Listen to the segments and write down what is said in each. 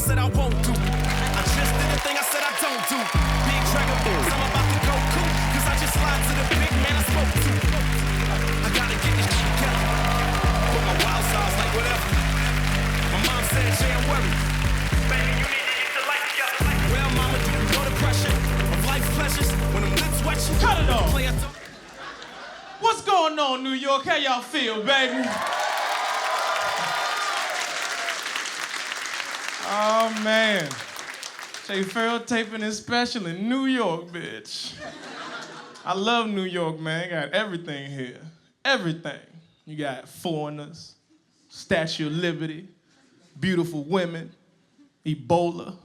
said I won't do. I just did the thing I said I don't do. Big Dragon Balls, I'm about to go cool. Cause I just slide to the big man I spoke to. I gotta get this shit together. Put my wild sides like whatever. My mom said she ain't worried. Baby, you need to get your life together. Well, mama, do you know the pressure of life pleasures? When them lips wet you, cut it off. What's going on, New York? How y'all feel, baby? Oh, man. Jay Pharoah taping his special in New York, bitch. I love New York, man. Got everything here. Everything. You got foreigners, Statue of Liberty, beautiful women, Ebola.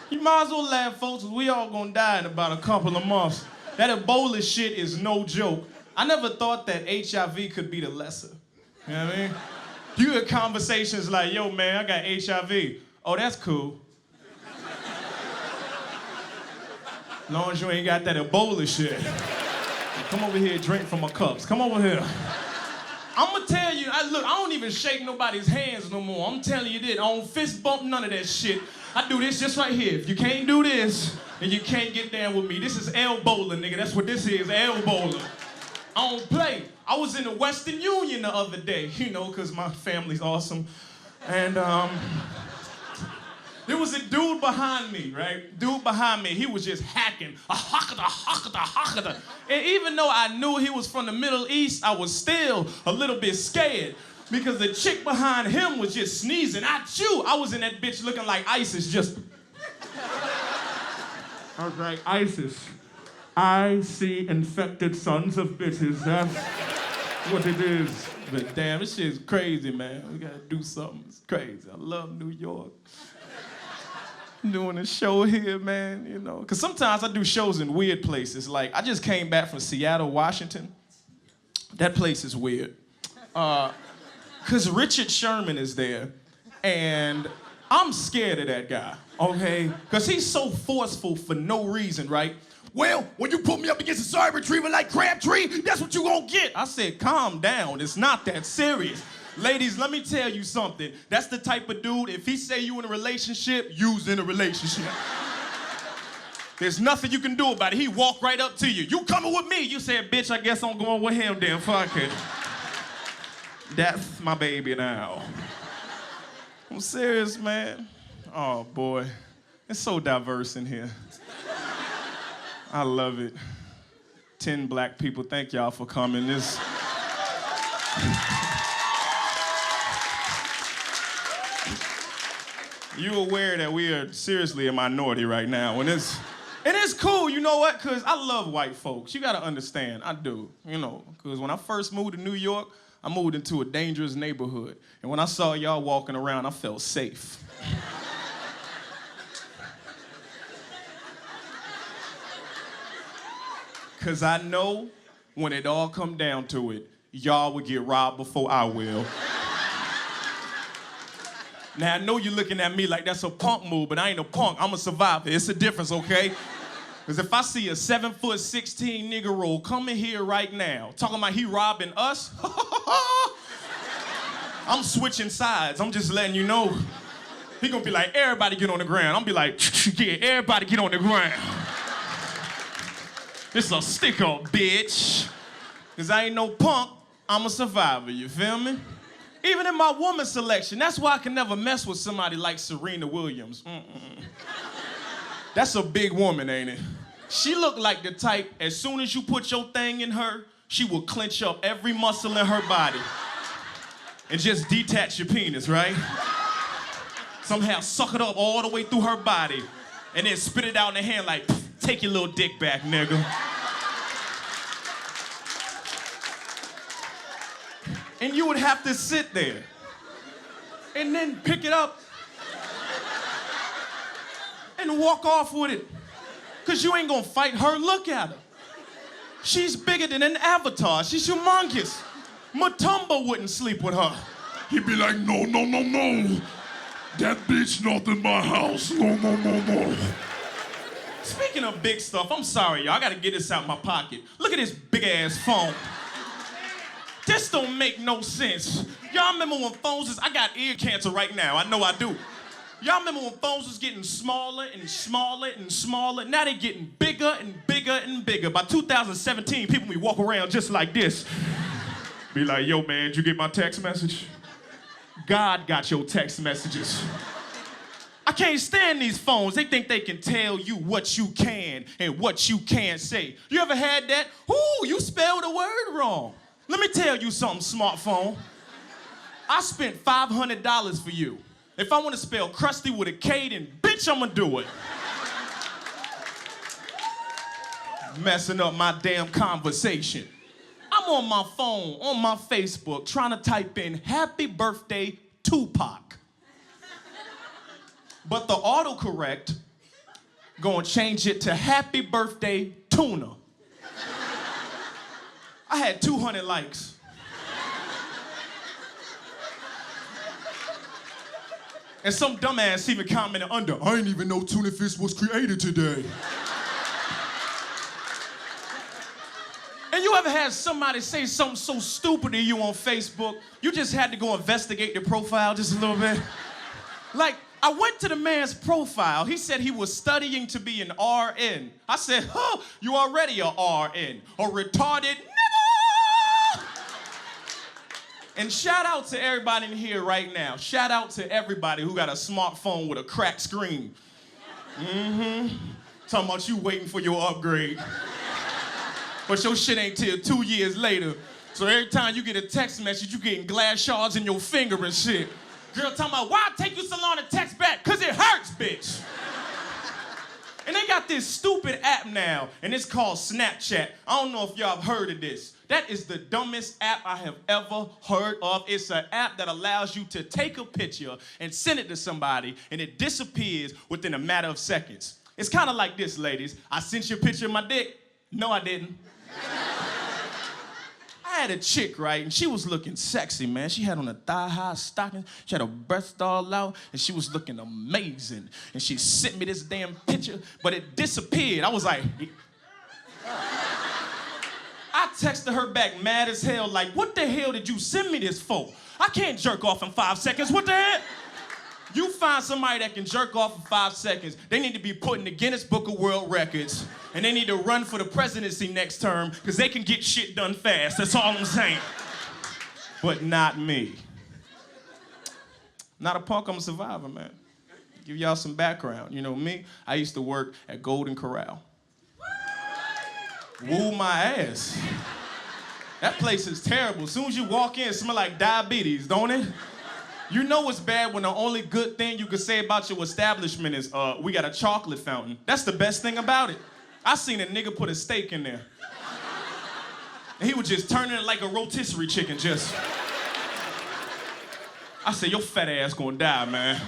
You might as well laugh, folks, because we all gonna die in about a couple of months. That Ebola shit is no joke. I never thought that HIV could be the lesser. You know what I mean? You hear conversations like, yo, man, I got HIV. Oh, that's cool. As long as you ain't got that Ebola shit. Come over here, drink from my cups. Come over here. I'm gonna tell you, look, I don't even shake nobody's hands no more. I'm telling you this, I don't fist bump none of that shit. I do this just right here. If you can't do this, then you can't get down with me. This is elbowler, nigga. That's what this is, elbowler. I don't play. I was in the Western Union the other day, you know, because my family's awesome. And there was a dude behind me, right? Dude behind me, he was just hacking. And even though I knew he was from the Middle East, I was still a little bit scared. Because the chick behind him was just sneezing. Achoo! I was in that bitch looking like ISIS, just... I was like, ISIS. I see infected sons of bitches. That's what it is. But damn, this shit's crazy, man. We gotta do something. It's crazy. I love New York. I'm doing a show here, man, you know. Because sometimes I do shows in weird places. Like, I just came back from Seattle, Washington. That place is weird. Because Richard Sherman is there, and I'm scared of that guy, okay? Because he's so forceful for no reason, right? Well, when you put me up against a sorry retriever like Crabtree, that's what you gonna get. I said, calm down, it's not that serious. Ladies, let me tell you something. That's the type of dude, if he say you in a relationship, you's in a relationship. There's nothing you can do about it. He walk right up to you. You coming with me? You said, bitch, I guess I'm going with him then, fuck it. That's my baby now. I'm serious, man. Oh, boy. It's so diverse in here. I love it. 10 black people, thank y'all for coming. This... You aware that we are seriously a minority right now, and it's cool, you know what? Because I love white folks. You gotta understand, I do, you know. Because when I first moved to New York, I moved into a dangerous neighborhood. And when I saw y'all walking around, I felt safe. Because I know when it all come down to it, y'all will get robbed before I will. Now, I know you're looking at me like that's a punk move, but I ain't a punk. I'm a survivor. It's a difference, okay? Because if I see a 7'16" nigga coming here right now, talking about he robbing us, I'm switching sides. I'm just letting you know. He gonna be like, everybody get on the ground. I'm be like, yeah, everybody get on the ground. This a stick-up, bitch. Because I ain't no punk, I'm a survivor, you feel me? Even in my woman selection, that's why I can never mess with somebody like Serena Williams. That's a big woman, ain't it? She look like the type, as soon as you put your thing in her, she will clench up every muscle in her body and just detach your penis, right? Somehow suck it up all the way through her body and then spit it out in the hand like, take your little dick back, nigga. And you would have to sit there and then pick it up and walk off with it. Because you ain't gonna fight her. Look at her. She's bigger than an avatar. She's humongous. Matumbo wouldn't sleep with her. He'd be like, no, no, no, no. That bitch not in my house. No, no, no, no. Speaking of big stuff, I'm sorry, y'all. I gotta get this out of my pocket. Look at this big-ass phone. This don't make no sense. Y'all remember when phones is... I got ear cancer right now. I know I do. Y'all remember when phones was getting smaller and smaller and smaller? Now they getting bigger and bigger and bigger. By 2017, people be walking around just like this. Be like, yo, man, did you get my text message? God got your text messages. I can't stand these phones. They think they can tell you what you can and what you can't say. You ever had that? Ooh, you spelled a word wrong. Let me tell you something, smartphone. I spent $500 for you. If I want to spell crusty with a K, then bitch, I'ma do it. Messing up my damn conversation. I'm on my phone, on my Facebook, trying to type in happy birthday Tupac. But the autocorrect gonna change it to happy birthday tuna. I had 200 likes. And some dumbass even commented under, I didn't even know tuna fish was created today. And you ever had somebody say something so stupid to you on Facebook, you just had to go investigate their profile just a little bit? Like, I went to the man's profile. He said he was studying to be an RN. I said, huh, you already a RN, a retarded nigga. And shout out to everybody in here right now. Shout out to everybody who got a smartphone with a cracked screen. Talking about you waiting for your upgrade. But your shit ain't till 2 years later. So every time you get a text message, you getting glass shards in your finger and shit. Girl talking about, why it take you so long to text back? Cause it hurts, bitch. And they got this stupid app now, and it's called Snapchat. I don't know if y'all have heard of this. That is the dumbest app I have ever heard of. It's an app that allows you to take a picture and send it to somebody, and it disappears within a matter of seconds. It's kind of like this, ladies. I sent you a picture of my dick. No, I didn't. I had a chick, right, and she was looking sexy, man. She had on a thigh-high stocking, she had her breast all out, and she was looking amazing. And she sent me this damn picture, but it disappeared. I was like... I texted her back mad as hell, like, what the hell did you send me this for? I can't jerk off in 5 seconds, what the hell? You find somebody that can jerk off in 5 seconds, they need to be put in the Guinness Book of World Records, and they need to run for the presidency next term, because they can get shit done fast, that's all I'm saying. But not me. Not a punk, I'm a survivor, man. Give y'all some background. You know me, I used to work at Golden Corral. Woo my ass. That place is terrible. As soon as you walk in, it smells like diabetes, don't it? You know it's bad when the only good thing you can say about your establishment is, we got a chocolate fountain. That's the best thing about it. I seen a nigga put a steak in there. And he was just turning it like a rotisserie chicken, just. I said, your fat ass gonna die, man.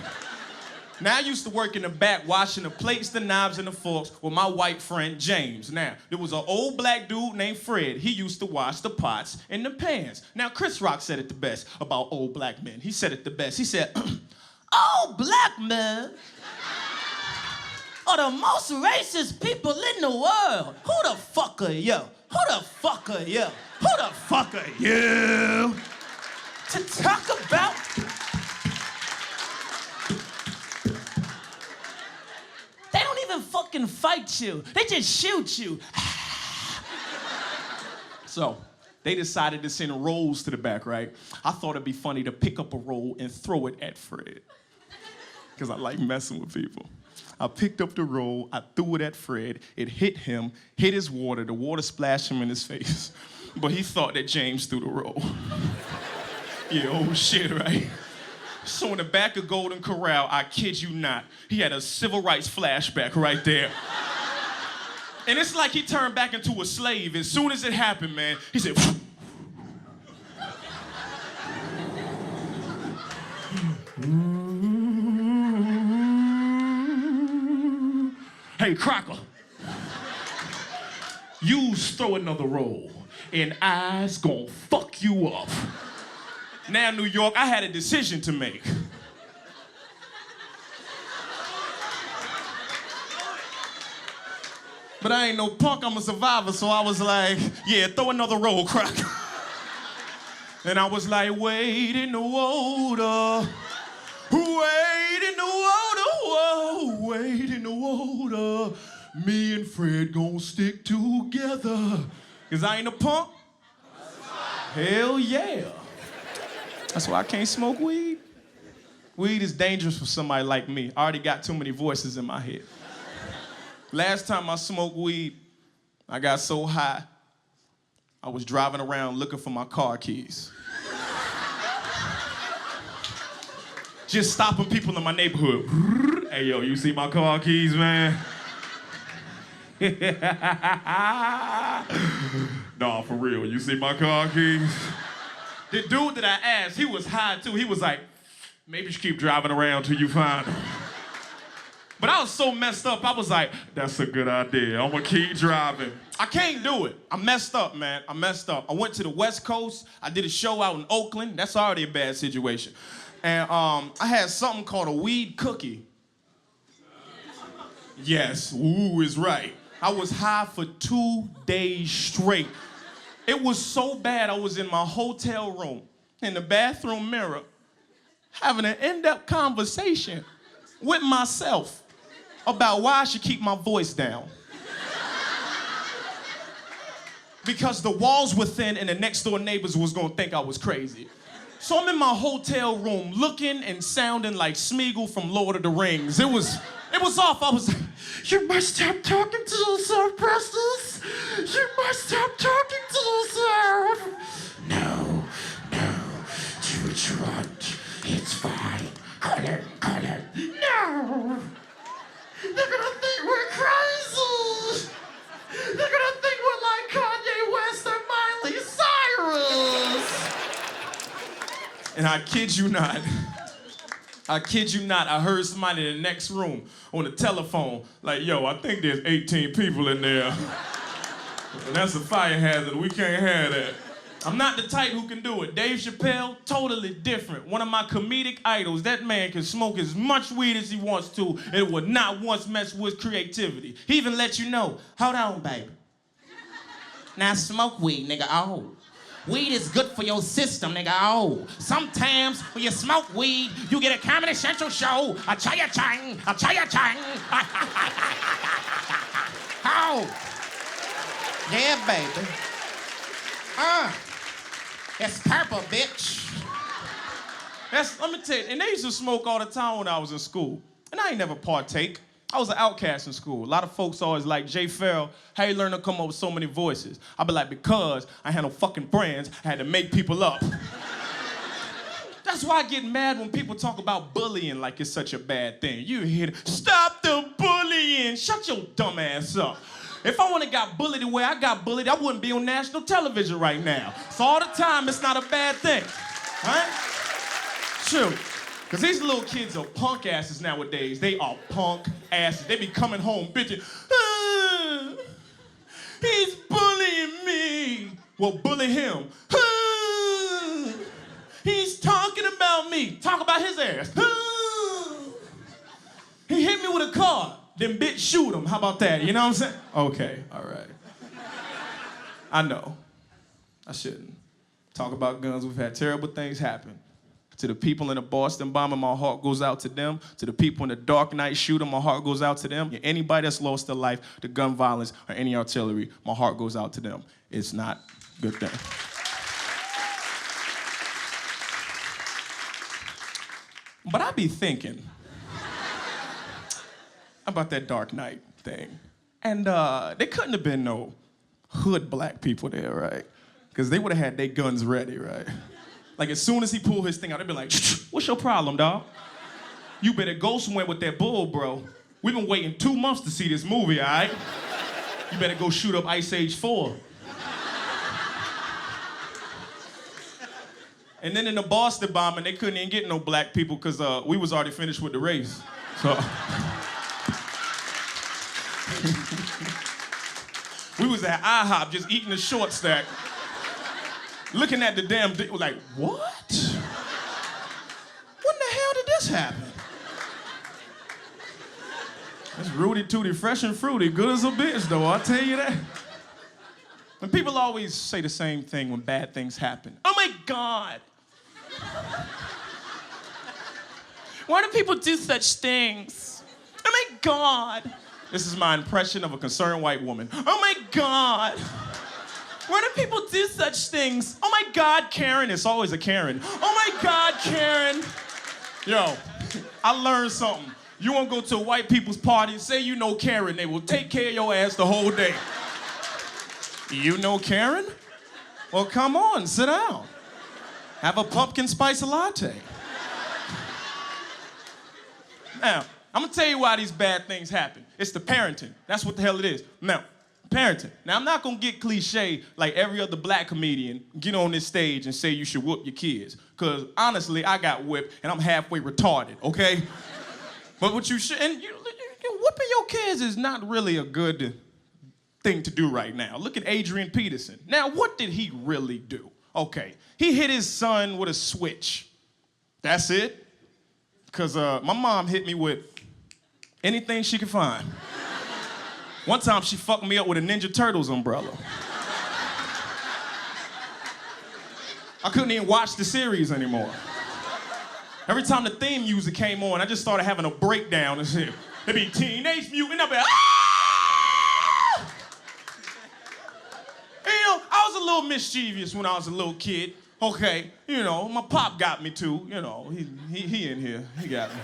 Now, I used to work in the back washing the plates, the knives, and the forks with my white friend, James. Now, there was an old black dude named Fred. He used to wash the pots and the pans. Now, Chris Rock said it the best about old black men. He said it the best. He said, old black men are the most racist people in the world. Who the fuck are you? Who the fuck are you? Who the fuck are you? To talk about... They don't even fucking fight you. They just shoot you. So, they decided to send rolls to the back, right? I thought it'd be funny to pick up a roll and throw it at Fred. Because I like messing with people. I picked up the roll, I threw it at Fred, it hit him, hit his water, the water splashed him in his face. But he thought that James threw the roll. Yeah, oh shit, right? So in the back of Golden Corral, I kid you not, he had a civil rights flashback right there. And it's like he turned back into a slave. As soon as it happened, man, he said, hey, Crocker, you throw another roll, and I's gonna fuck you up. Now, New York, I had a decision to make. But I ain't no punk, I'm a survivor, so I was like, yeah, throw another roll, Crocker. And I was like, wade in the water, wade in the water. wade in the water. Me and Fred gon' stick together. Cause I ain't a punk? Hell yeah. That's why I can't smoke weed. Weed is dangerous for somebody like me. I already got too many voices in my head. Last time I smoked weed, I got so high, I was driving around looking for my car keys. Just stopping people in my neighborhood. Hey, yo, you see my car keys, man? Nah, for real, you see my car keys? The dude that I asked, he was high too. He was like, maybe you should keep driving around till you find them. But I was so messed up, I was like, that's a good idea. I'm gonna keep driving. I can't do it. I messed up, man. I messed up. I went to the West Coast. I did a show out in Oakland. That's already a bad situation. And I had something called a weed cookie. Yes, ooh is right. I was high for 2 days straight. It was so bad, I was in my hotel room, in the bathroom mirror, having an in-depth conversation with myself about why I should keep my voice down. Because the walls were thin and the next door neighbors was gonna think I was crazy. So I'm in my hotel room looking and sounding like Smeagol from Lord of the Rings. It was off. I was like, you must stop talking to yourself, Precious. You must stop talking to yourself. No, do what you want. It's fine. Call it. No. They're gonna think we're crazy. They're gonna think we're like Kanye West and Miley Cyrus. And I kid you not, I heard somebody in the next room on the telephone, like, yo, I think there's 18 people in there. And that's a fire hazard, we can't have that. I'm not the type who can do it. Dave Chappelle, totally different. One of my comedic idols, that man can smoke as much weed as he wants to. It would not once mess with creativity. He even let you know, hold on, baby. Now smoke weed, nigga, oh. Weed is good for your system, nigga, oh. Sometimes when you smoke weed, you get a Comedy Central show. A chaya-chang. Oh. Yeah, baby. It's purple, bitch. Let me tell you, and they used to smoke all the time when I was in school. And I ain't never partake. I was an outcast in school. A lot of folks always like, Jay Pharoah, how you learn to come up with so many voices? I'd be like, because I had no fucking friends, I had to make people up. That's why I get mad when people talk about bullying like it's such a bad thing. You hear, stop the bullying, shut your dumb ass up. If I wouldn't got bullied the way I got bullied, I wouldn't be on national television right now. So all the time, it's not a bad thing, right? True. Because these little kids are punk asses nowadays. They are punk asses. They be coming home bitching, he's bullying me. Well, bully him. He's talking about me. Talk about his ass. He hit me with a car. Then bitch shoot him. How about that? You know what I'm saying? Okay, all right. I know. I shouldn't talk about guns. We've had terrible things happen. To the people in the Boston bombing, my heart goes out to them. To the people in the Dark Knight shooting, my heart goes out to them. Anybody that's lost their life to gun violence or any artillery, my heart goes out to them. It's not a good thing. But I be thinking about that Dark Knight thing. And there couldn't have been no hood black people there, right? Because they would have had their guns ready, right? Like, as soon as he pulled his thing out, they'd be like, what's your problem, dog? You better go somewhere with that bull, bro. We've been waiting 2 months to see this movie, all right? You better go shoot up Ice Age 4. And then in the Boston bombing, they couldn't even get no black people because we was already finished with the race. So we was at IHOP just eating a short stack, looking at the damn dick, like, what? When the hell did this happen? It's Rudy Tooty, fresh and fruity, good as a bitch, though, I'll tell you that. And people always say the same thing when bad things happen. Oh my God! Why do people do such things? Oh my God. This is my impression of a concerned white woman. Oh my God. Why do people do such things? Oh my God, Karen. It's always a Karen. Oh my God, Karen. Yo, I learned something. You won't go to a white people's party and say you know Karen. They will take care of your ass the whole day. You know Karen? Well, come on, sit down. Have a pumpkin spice latte. Now, I'm gonna tell you why these bad things happen. It's the parenting. That's what the hell it is. Now, parenting. Now, I'm not gonna get cliche like every other black comedian, get on this stage and say you should whoop your kids. Because honestly, I got whipped and I'm halfway retarded, okay? But what you should, and whooping your kids is not really a good thing to do right now. Look at Adrian Peterson. Now, what did he really do? Okay, he hit his son with a switch. That's it. Because my mom hit me with anything she could find. One time she fucked me up with a Ninja Turtles umbrella. I couldn't even watch the series anymore. Every time the theme music came on, I just started having a breakdown and shit. It'd be Teenage Mutant, I'd be like, ah! And, you know, I was a little mischievous when I was a little kid. Okay, you know, my pop got me too. You know, he in here, he got me.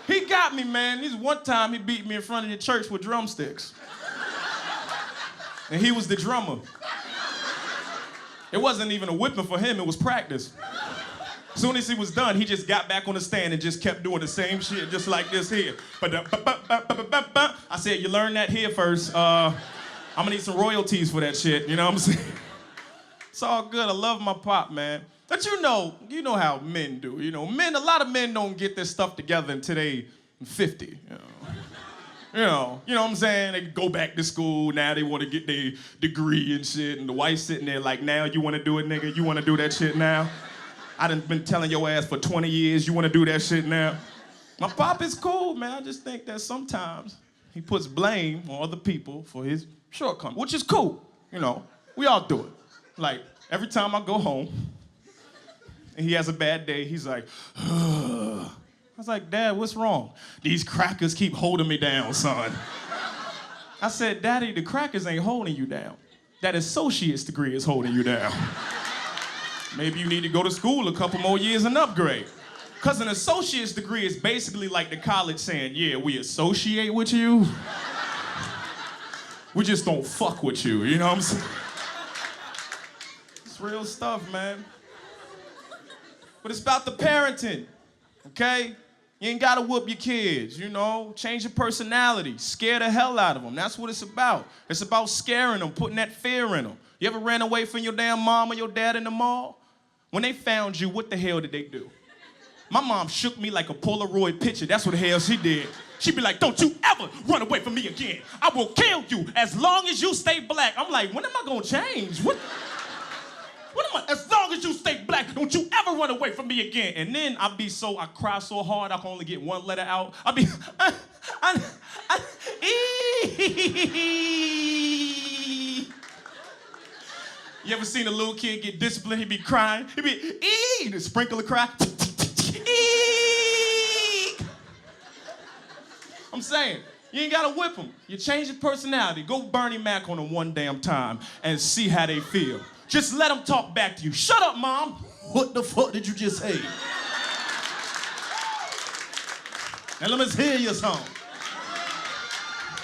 He got me, man. This one time he beat me in front of the church with drumsticks. And he was the drummer. It wasn't even a whipping for him, it was practice. As soon as he was done, he just got back on the stand and just kept doing the same shit, just like this here. I said, you learned that here first. I'm gonna need some royalties for that shit, you know what I'm saying? It's all good, I love my pop, man. But you know how men do. You know, a lot of men don't get their stuff together until they 50, You know what I'm saying? They go back to school, now they want to get their degree and shit, and the wife's sitting there like, now you want to do it, nigga? You want to do that shit now? I done been telling your ass for 20 years, you want to do that shit now? My pop is cool, man. I just think that sometimes he puts blame on other people for his shortcomings, which is cool, you know. We all do it. Like, every time I go home, and he has a bad day, he's like, ugh. I was like, Dad, what's wrong? These crackers keep holding me down, son. I said, Daddy, the crackers ain't holding you down. That associate's degree is holding you down. Maybe you need to go to school a couple more years and upgrade. Because an associate's degree is basically like the college saying, yeah, we associate with you. We just don't fuck with you, you know what I'm saying? It's real stuff, man. But it's about the parenting, okay? You ain't gotta whoop your kids, you know? Change your personality, scare the hell out of them. That's what it's about. It's about scaring them, putting that fear in them. You ever ran away from your damn mom or your dad in the mall? When they found you, what the hell did they do? My mom shook me like a Polaroid picture. That's what the hell she did. She'd be like, don't you ever run away from me again. I will kill you as long as you stay black. I'm like, when am I gonna change? As long as you stay black, don't you ever run away from me again. And then I cry so hard I can only get one letter out. I be, You ever seen a little kid get disciplined? He be crying. He be, the sprinkler cry. I'm saying, you ain't gotta whip them. You change your personality. Go Bernie Mac on them one damn time and see how they feel. Just let them talk back to you. Shut up, Mom. What the fuck did you just say? And let me hear your song.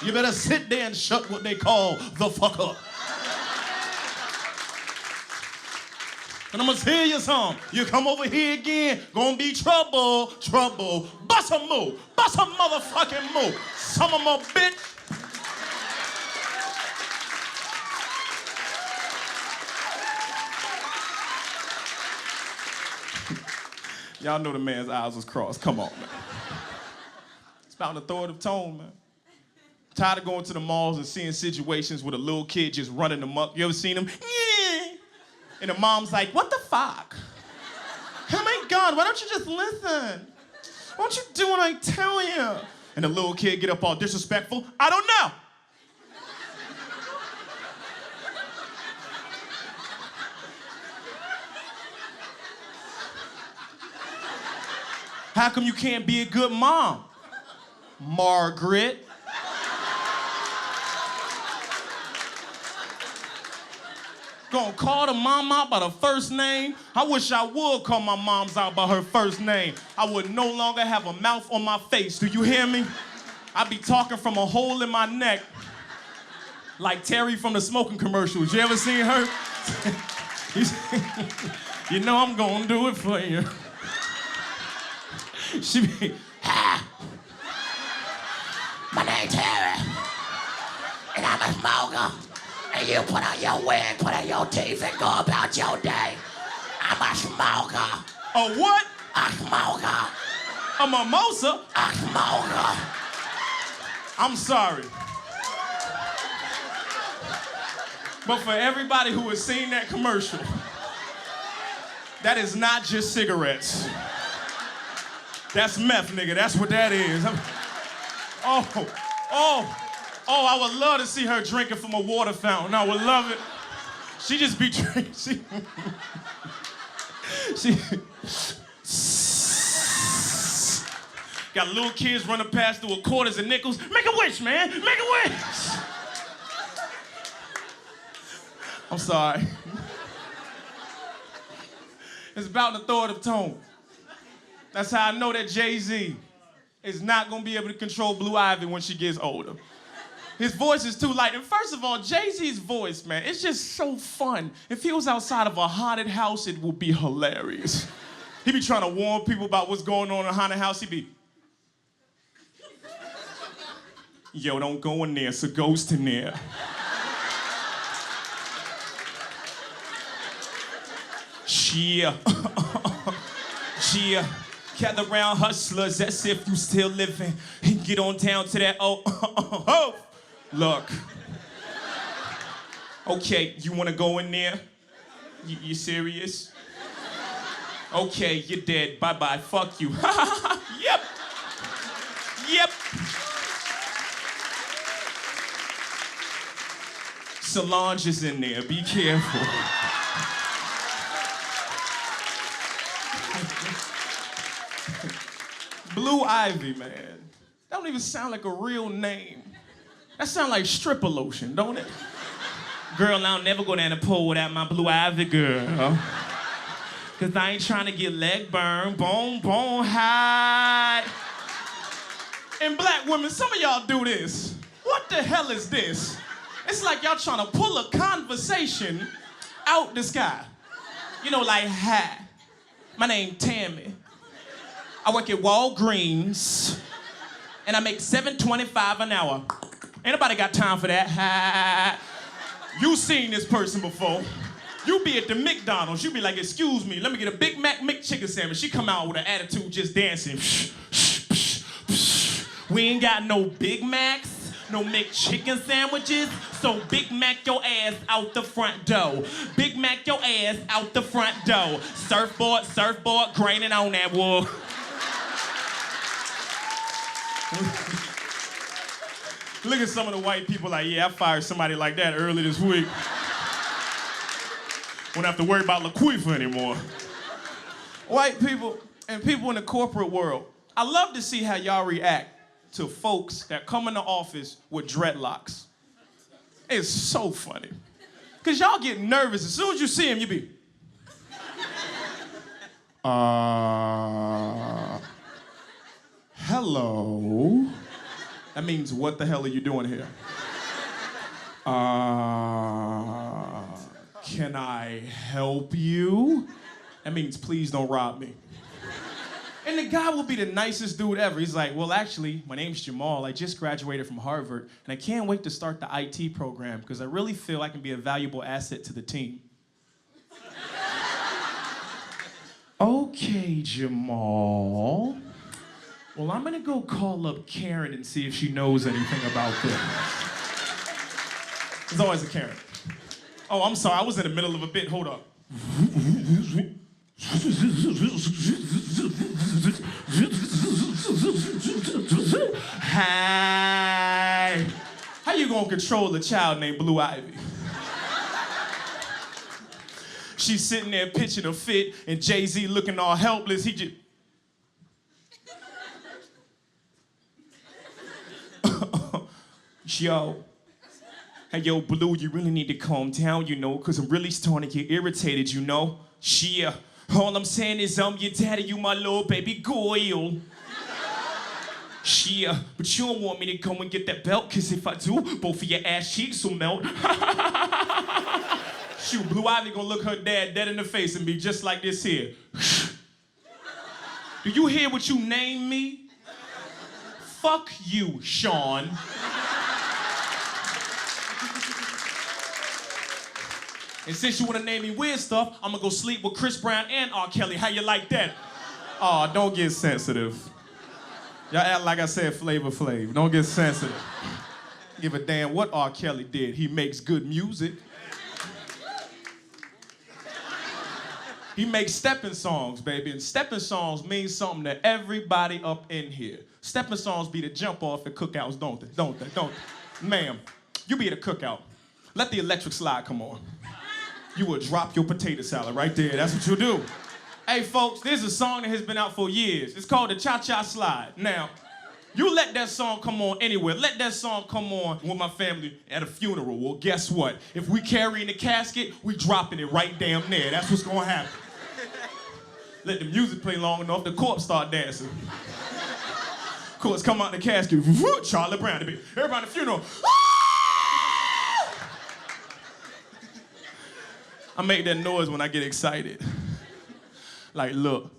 You better sit there and shut what they call the fuck up. And I'm gonna hear your song. You come over here again, gonna be trouble, trouble. Bust a move, bust a motherfucking move. Some of my bitch. Y'all know the man's eyes was crossed. Come on, man. It's about an authoritative tone, man. Tired of going to the malls and seeing situations with a little kid just running amok. You ever seen him? Yeah. And the mom's like, what the fuck? Oh my God, why don't you just listen? Why don't you do what I tell you? And the little kid get up all disrespectful. I don't know. How come you can't be a good mom? Margaret. Gonna call the mom out by the first name? I wish I would call my mom's out by her first name. I would no longer have a mouth on my face. Do you hear me? I'd be talking from a hole in my neck. Like Terry from the smoking commercials. You ever seen her? You know I'm gonna do it for you. She be, Hi. My name's Terry. And I'm a smoker. And you put on your wig, put on your teeth, and go about your day. I'm a smoker. a what? A smoker. A mimosa? A smoker. I'm sorry. But for everybody who has seen that commercial, that is not just cigarettes. That's meth, nigga. That's what that is. Oh, I would love to see her drinking from a water fountain. I would love it. She just be drinking. She got little kids running past doing quarters and nickels. Make a wish, man. Make a wish. I'm sorry. It's about an authoritative tone. That's how I know that Jay-Z is not gonna be able to control Blue Ivy when she gets older. His voice is too light. And first of all, Jay-Z's voice, man, it's just so fun. If he was outside of a haunted house, it would be hilarious. He be trying to warn people about what's going on in a haunted house. He be, yo, don't go in there, it's a ghost in there. Yeah. Yeah. Gather round hustlers as if you still living. And get on down to that oh. Look. Okay, you wanna go in there? You serious? Okay, you're dead. Bye-bye. Fuck you. Yep. Yep. Solange is in there. Be careful. Blue Ivy, man. That don't even sound like a real name. That sound like stripper lotion, don't it? Girl, I'll never go down the pole without my Blue Ivy girl. Cause I ain't trying to get leg burn, bone, high. And black women, some of y'all do this. What the hell is this? It's like y'all trying to pull a conversation out the sky. You know, like, hi, my name Tammy. I work at Walgreens, and I make $7.25 an hour. Ain't nobody got time for that. Ha. You seen this person before. You be at the McDonald's, you be like, excuse me, let me get a Big Mac McChicken sandwich. She come out with an attitude just dancing. We ain't got no Big Macs, no McChicken sandwiches, so Big Mac your ass out the front door. Big Mac your ass out the front door. Surfboard, graining on that wood. Look at some of the white people like, yeah, I fired somebody like that early this week. Won't have to worry about LaQuifa anymore. White people and people in the corporate world, I love to see how y'all react to folks that come into office with dreadlocks. It's so funny. Cause y'all get nervous. As soon as you see him, you be, hello. That means, what the hell are you doing here? Can I help you? That means, please don't rob me. And the guy will be the nicest dude ever. He's like, well, actually, my name's Jamal. I just graduated from Harvard, and I can't wait to start the IT program because I really feel I can be a valuable asset to the team. Okay, Jamal. Well, I'm gonna go call up Karen and see if she knows anything about this. There's always a Karen. Oh, I'm sorry, I was in the middle of a bit. Hold up. Hi. How you gonna control a child named Blue Ivy? She's sitting there pitching a fit, and Jay-Z looking all helpless. He just... yo. Hey, yo, Blue, you really need to calm down, you know, because I'm really starting to get irritated, you know? Yeah. All I'm saying is I'm your daddy, you my little baby girl. Yeah, but you don't want me to go and get that belt, because if I do, both of your ass cheeks will melt. Shoot, Blue Ivy gonna look her dad dead in the face and be just like this here. Do you hear what you named me? Fuck you, Sean. And since you wanna name me weird stuff, I'm gonna go sleep with Chris Brown and R. Kelly. How you like that? Aw, don't get sensitive. Y'all act like I said Flavor Flav. Don't get sensitive. Give a damn what R. Kelly did. He makes good music. He makes stepping songs, baby. And stepping songs mean something to everybody up in here. Stepping songs be the jump off at cookouts, don't they? Don't they? Don't they? Ma'am, you be at a cookout. Let the electric slide come on. You will drop your potato salad right there. That's what you'll do. Hey, folks, there's a song that has been out for years. It's called the Cha-Cha Slide. Now, you let that song come on anywhere. Let that song come on with my family at a funeral. Well, guess what? If we carrying the casket, we dropping it right down there. That's what's gonna happen. Let the music play long enough, the corpse start dancing. Corpse come out the casket, Charlie Brown, everybody at the funeral. I make that noise when I get excited. Like, look,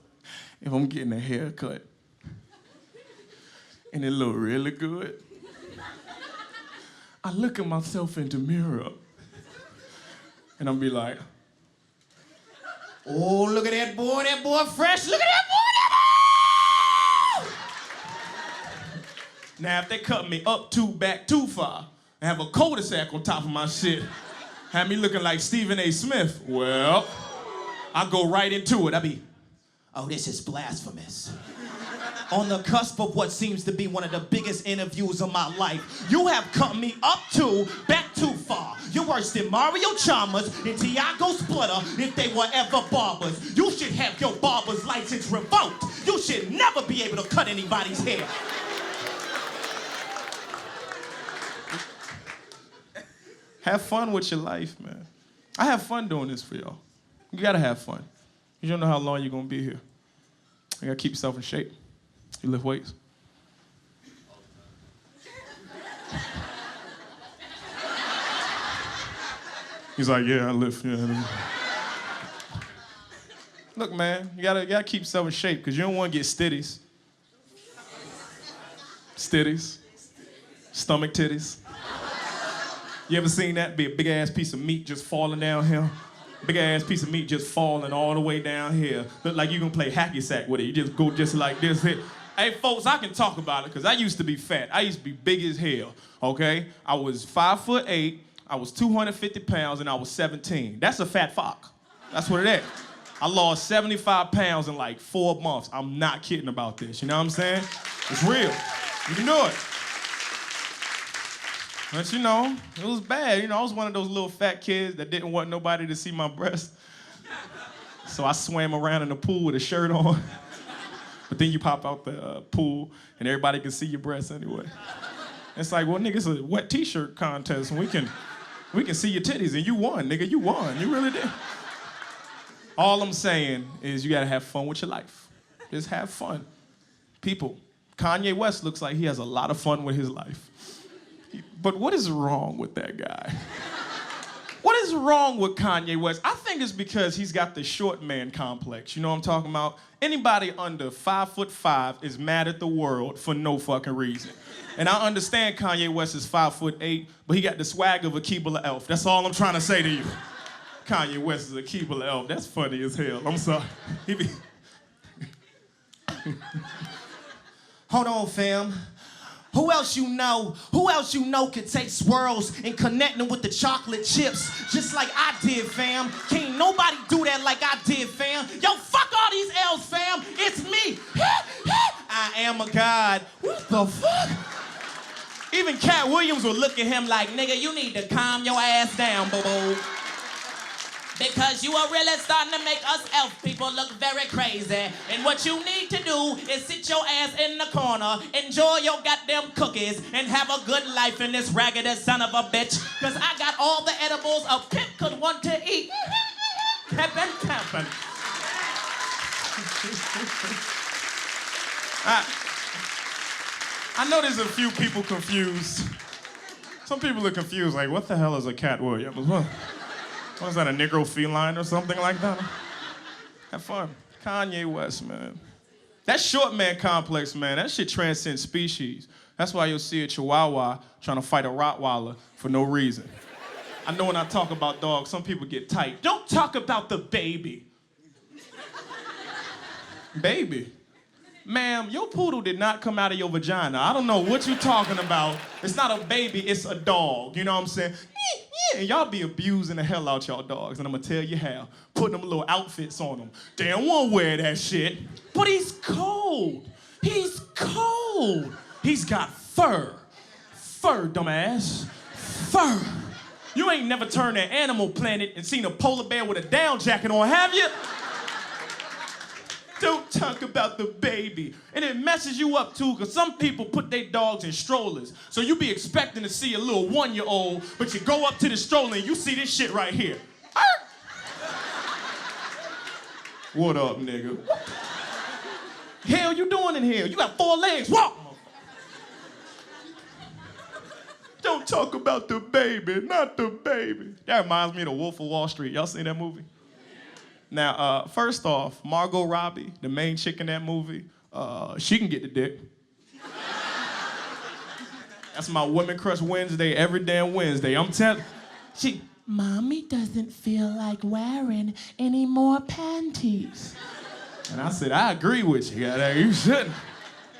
if I'm getting a haircut and it look really good, I look at myself in the mirror and I'll be like, oh, look at that boy fresh, look at that boy. Now, if they cut me up too, back too far, and have a cul-de-sac on top of my shit, have me looking like Stephen A. Smith, well, I go right into it. I be, oh, this is blasphemous. On the cusp of what seems to be one of the biggest interviews of my life, you have cut me up too, back too far. You're worse than Mario Chalmers and Tiago Splitter if they were ever barbers. You should have your barber's license revoked. You should never be able to cut anybody's hair. Have fun with your life, man. I have fun doing this for y'all. You gotta have fun. You don't know how long you're gonna be here. You gotta keep yourself in shape. You lift weights. He's like, yeah, I lift. Yeah. Look, man, you gotta keep yourself in shape because you don't want to get stitties. Stitties. Stomach titties. You ever seen that? Be a big ass piece of meat just falling down here. Big ass piece of meat just falling all the way down here. Look like you gonna play hacky sack with it. You just go just like this. Hey, folks, I can talk about it because I used to be fat. I used to be big as hell, okay? I was 5'8", I was 250 pounds, and I was 17. That's a fat fuck. That's what it is. I lost 75 pounds in like 4 months. I'm not kidding about this, you know what I'm saying? It's real. You can do it. But you know, it was bad. You know, I was one of those little fat kids that didn't want nobody to see my breasts. So I swam around in the pool with a shirt on. But then you pop out the pool and everybody can see your breasts anyway. It's like, well, nigga, it's a wet t-shirt contest and we can see your titties and you won, nigga, you won. You really did. All I'm saying is you gotta have fun with your life. Just have fun. People, Kanye West looks like he has a lot of fun with his life. But what is wrong with that guy? What is wrong with Kanye West? I think it's because he's got the short man complex. You know what I'm talking about? Anybody under 5'5" is mad at the world for no fucking reason. And I understand Kanye West is 5'8", but he got the swag of a Keebler elf. That's all I'm trying to say to you. Kanye West is a Keebler elf. That's funny as hell. I'm sorry. Hold on, fam. Who else you know can take swirls and connect them with the chocolate chips just like I did, fam? Can't nobody do that like I did, fam. Yo, fuck all these L's, fam. It's me. I am a god. What the fuck? Even Katt Williams will look at him like, nigga, you need to calm your ass down, boo-boo. Because you are really starting to make us elf people look very crazy. And what you need to do is sit your ass in the corner, enjoy your goddamn cookies, and have a good life in this raggedy son of a bitch. Because I got all the edibles a pimp could want to eat. Camping. I know there's a few people confused. Some people are confused, like, what the hell is a Katt Williams? What is that, a Negro feline or something like that? Have fun. Kanye West, man. That short man complex, man, that shit transcends species. That's why you'll see a Chihuahua trying to fight a Rottweiler for no reason. I know when I talk about dogs, some people get tight. Don't talk about the baby. Baby. Ma'am, your poodle did not come out of your vagina. I don't know what you're talking about. It's not a baby, it's a dog. You know what I'm saying? And y'all be abusing the hell out y'all dogs, and I'm gonna tell you how. Putting them little outfits on them. They don't wanna wear that shit. But he's cold. He's cold. He's got fur. Fur, dumbass. Fur. You ain't never turned to Animal Planet and seen a polar bear with a down jacket on, have you? Don't talk about the baby. And it messes you up too, because some people put their dogs in strollers. So you be expecting to see a little 1-year-old, but you go up to the stroller and you see this shit right here. What up, nigga? Hell you doing in here? You got 4 legs, walk! Don't talk about the baby, not the baby. That reminds me of The Wolf of Wall Street. Y'all seen that movie? Now, first off, Margot Robbie, the main chick in that movie, she can get the dick. That's my Women Crush Wednesday, every damn Wednesday. I'm telling Mommy doesn't feel like wearing any more panties. And I said, I agree with you, you shouldn't.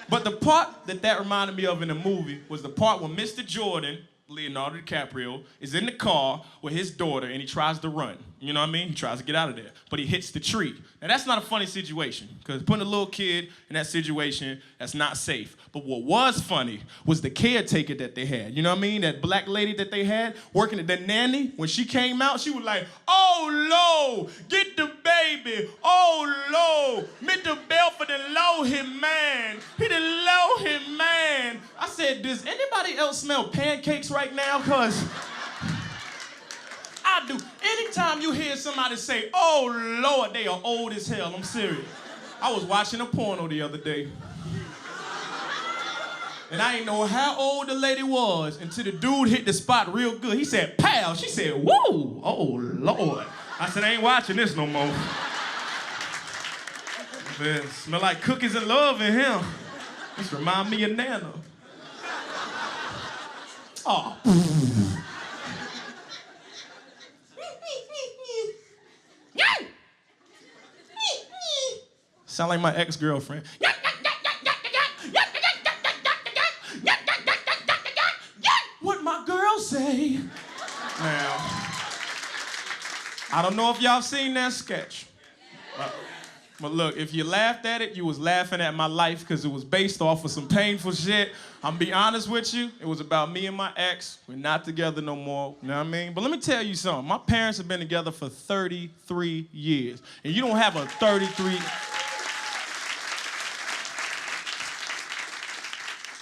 But the part that reminded me of in the movie was the part when Mr. Jordan, Leonardo DiCaprio, is in the car with his daughter and he tries to run. You know what I mean? He tries to get out of there, but he hits the tree. Now that's not a funny situation, because putting a little kid in that situation, that's not safe. But what was funny was the caretaker that they had. You know what I mean? That black lady that they had working at the nanny, when she came out, she was like, oh, Lord, get the baby. Oh, Lord, Mr. Belford done low him, man. He done low him, man. I said, does anybody else smell pancakes right now? Because I do. Anytime you hear somebody say, oh, Lord, they are old as hell. I'm serious. I was watching a porno the other day. And I didn't know how old the lady was until the dude hit the spot real good. He said, pal. She said, whoa. Oh, Lord. I said, I ain't watching this no more. Man, smell like cookies and love in here. This remind me of Nana. Oh. Sound like my ex-girlfriend. What my girl say? Now, I don't know if y'all seen that sketch. But look, if you laughed at it, you was laughing at my life because it was based off of some painful shit. I'm be honest with you, it was about me and my ex. We're not together no more, you know what I mean? But let me tell you something. My parents have been together for 33 years. And you don't have a 33...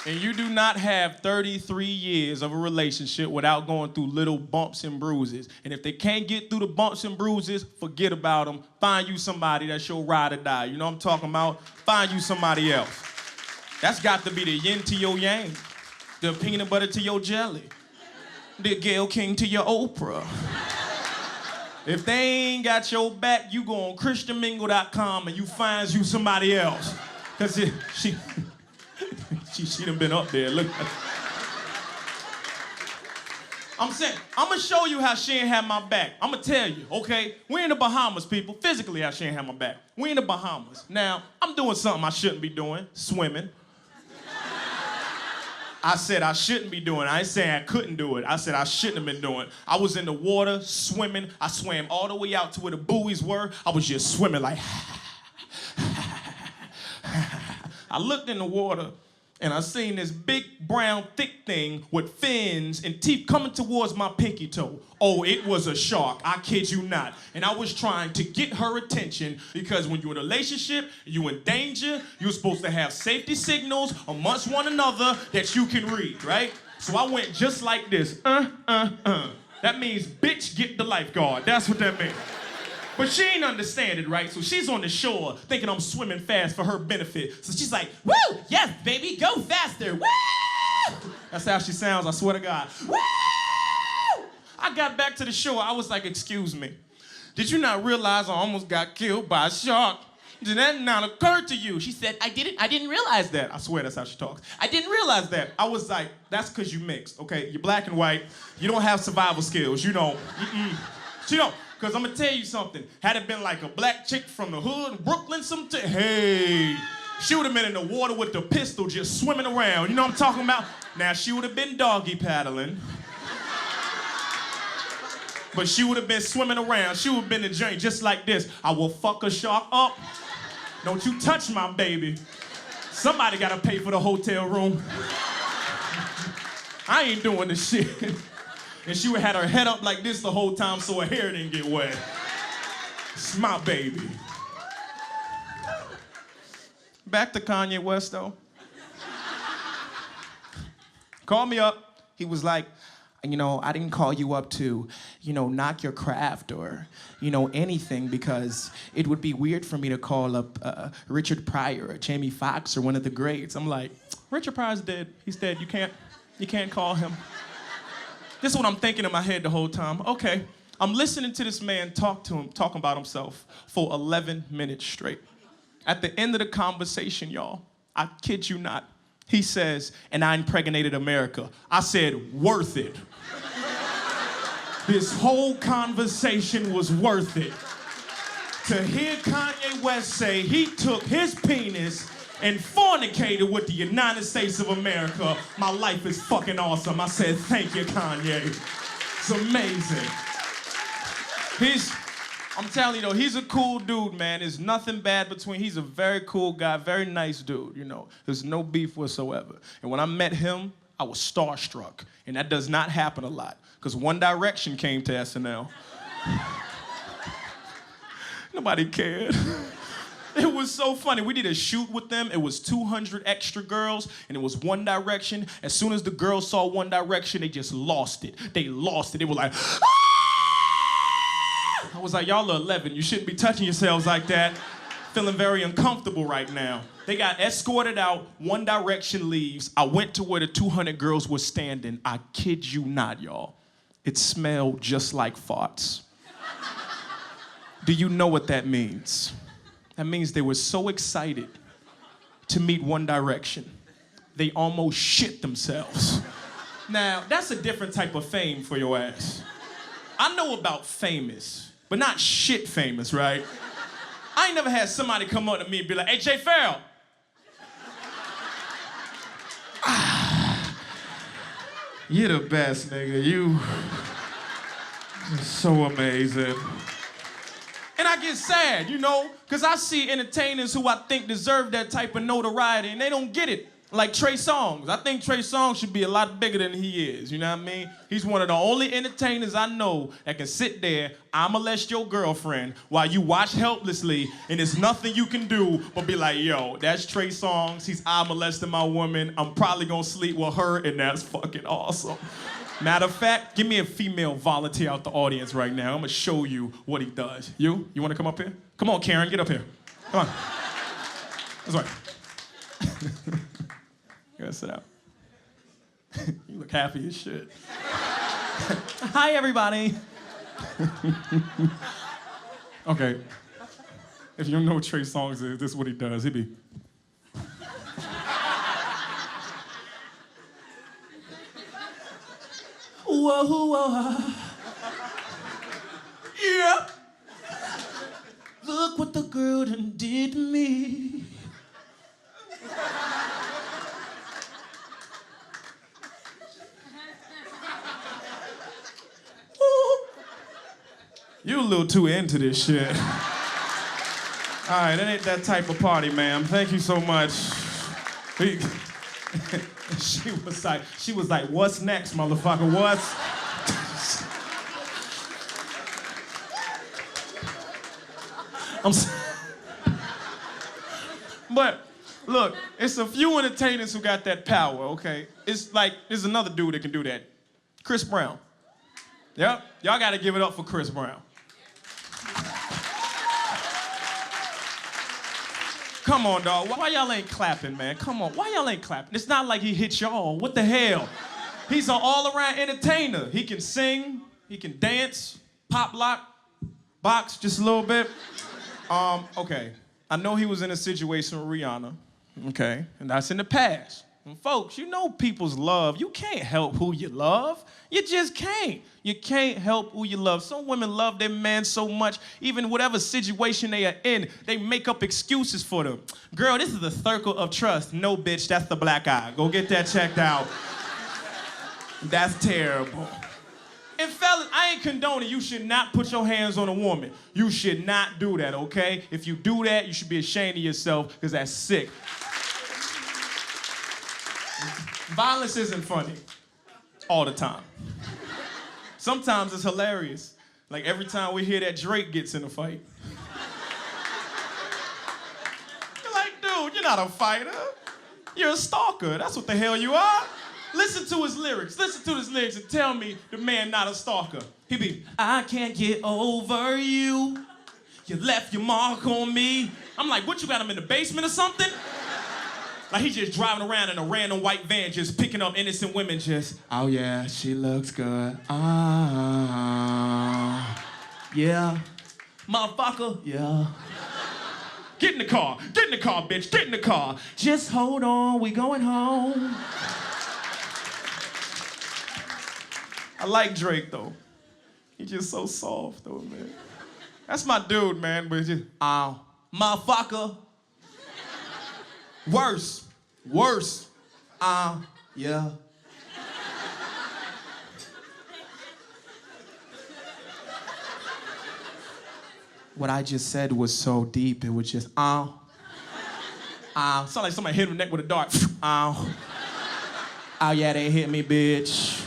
And you do not have 33 years of a relationship without going through little bumps and bruises. And if they can't get through the bumps and bruises, forget about them. Find you somebody that's your ride or die. You know what I'm talking about? Find you somebody else. That's got to be the yin to your yang, the peanut butter to your jelly, the Gayle King to your Oprah. If they ain't got your back, you go on ChristianMingle.com and you find you somebody else. Because she done been up there, look. I'm saying, I'm gonna show you how she ain't have my back. I'm gonna tell you, okay? We're in the Bahamas, people. Physically, how she ain't have my back. We're in the Bahamas. Now, I'm doing something I shouldn't be doing, swimming. I said I shouldn't be doing it. I ain't saying I couldn't do it. I said I shouldn't have been doing it. I was in the water, swimming. I swam all the way out to where the buoys were. I was just swimming like, I looked in the water, and I seen this big, brown, thick thing with fins and teeth coming towards my pinky toe. Oh, it was a shark, I kid you not. And I was trying to get her attention because when you're in a relationship, you're in danger, you're supposed to have safety signals amongst one another that you can read, right? So I went just like this, That means, bitch, get the lifeguard. That's what that means. But she ain't understand it, right? So she's on the shore thinking I'm swimming fast for her benefit. So she's like, woo, yes, baby, go faster, woo! That's how she sounds, I swear to God. Woo! I got back to the shore, I was like, excuse me, did you not realize I almost got killed by a shark? Did that not occur to you? She said, I didn't realize that. I swear that's how she talks. I didn't realize that. I was like, that's because you mixed, okay? You're black and white, you don't have survival skills, you don't. You don't. Because I'm going to tell you something. Had it been like a black chick from the hood, Brooklyn, hey, she would have been in the water with the pistol just swimming around. You know what I'm talking about? Now, she would have been doggy paddling. But she would have been swimming around. She would have been in the journey just like this. I will fuck a shark up. Don't you touch my baby. Somebody got to pay for the hotel room. I ain't doing this shit. And she would have had her head up like this the whole time so her hair didn't get wet. It's my baby. Back to Kanye West, though. Called me up. He was like, you know, I didn't call you up to, you know, knock your craft or, you know, anything because it would be weird for me to call up Richard Pryor or Jamie Foxx or one of the greats. I'm like, Richard Pryor's dead. He's dead. You can't call him. This is what I'm thinking in my head the whole time. Okay, I'm listening to this man talking about himself for 11 minutes straight. At the end of the conversation, y'all, I kid you not, he says, and I impregnated America. I said, worth it. This whole conversation was worth it. To hear Kanye West say he took his penis and fornicated with the United States of America, my life is fucking awesome. I said, thank you, Kanye. It's amazing. I'm telling you though, he's a cool dude, man. There's nothing bad between, he's a very cool guy, very nice dude, you know. There's no beef whatsoever. And when I met him, I was starstruck. And that does not happen a lot, because One Direction came to SNL. Nobody cared. It was so funny. We did a shoot with them. It was 200 extra girls, and it was One Direction. As soon as the girls saw One Direction, they just lost it. They lost it. They were like, ah! I was like, y'all are 11. You shouldn't be touching yourselves like that. Feeling very uncomfortable right now. They got escorted out. One Direction leaves. I went to where the 200 girls were standing. I kid you not, y'all. It smelled just like farts. Do you know what that means? That means they were so excited to meet One Direction, they almost shit themselves. Now, that's a different type of fame for your ass. I know about famous, but not shit famous, right? I ain't never had somebody come up to me and be like, hey, Jay Pharoah. You're the best, nigga. You're so amazing. And I get sad, you know, because I see entertainers who I think deserve that type of notoriety, and they don't get it. Like Trey Songz. I think Trey Songz should be a lot bigger than he is, you know what I mean? He's one of the only entertainers I know that can sit there, I molest your girlfriend, while you watch helplessly, and there's nothing you can do but be like, yo, that's Trey Songz, he's I molesting my woman, I'm probably gonna sleep with her, and that's fucking awesome. Matter of fact, give me a female volunteer out the audience right now. I'm gonna show you what he does. You wanna come up here? Come on, Karen, get up here. Come on. That's right. You gotta sit out. You look happy as shit. Hi, everybody. Okay. If you don't know what Trey Songz is, this is what he does. He be. Whoa, whoa. Yeah. Look what the girl done did to me. You a little too into this shit. All right, that ain't that type of party, ma'am. Thank you so much. she was like, what's next, motherfucker? What's? But look, it's a few entertainers who got that power, okay? It's like, there's another dude that can do that. Chris Brown. Yep, y'all gotta give it up for Chris Brown. Come on, dog. Why y'all ain't clapping, man? Come on, why y'all ain't clapping? It's not like he hit y'all. What the hell? He's an all-around entertainer. He can sing, he can dance, pop lock, box just a little bit. Okay. I know he was in a situation with Rihanna, okay? And that's in the past. And folks, you know people's love. You can't help who you love. You just can't. You can't help who you love. Some women love their man so much, even whatever situation they are in, they make up excuses for them. Girl, this is the circle of trust. No, bitch, that's the black eye. Go get that checked out. That's terrible. And fellas, I ain't condoning you should not put your hands on a woman. You should not do that, okay? If you do that, you should be ashamed of yourself, because that's sick. Violence isn't funny all the time. Sometimes it's hilarious. Like every time we hear that Drake gets in a fight. You're like, dude, you're not a fighter. You're a stalker. That's what the hell you are. Listen to his lyrics. Listen to his lyrics and tell me the man not a stalker. He be, I can't get over you. You left your mark on me. I'm like, what, you got him in the basement or something? Like he just driving around in a random white van just picking up innocent women just, oh yeah, she looks good. Yeah. Motherfucker, yeah. Get in the car, bitch, get in the car. Just hold on, we going home. I like Drake, though. He's just so soft, though, man. That's my dude, man, but it's just, motherfucker. Worse. Yeah. What I just said was so deep, it was just, Sound like somebody hit him in the neck with a dart. Oh, yeah, they hit me, bitch.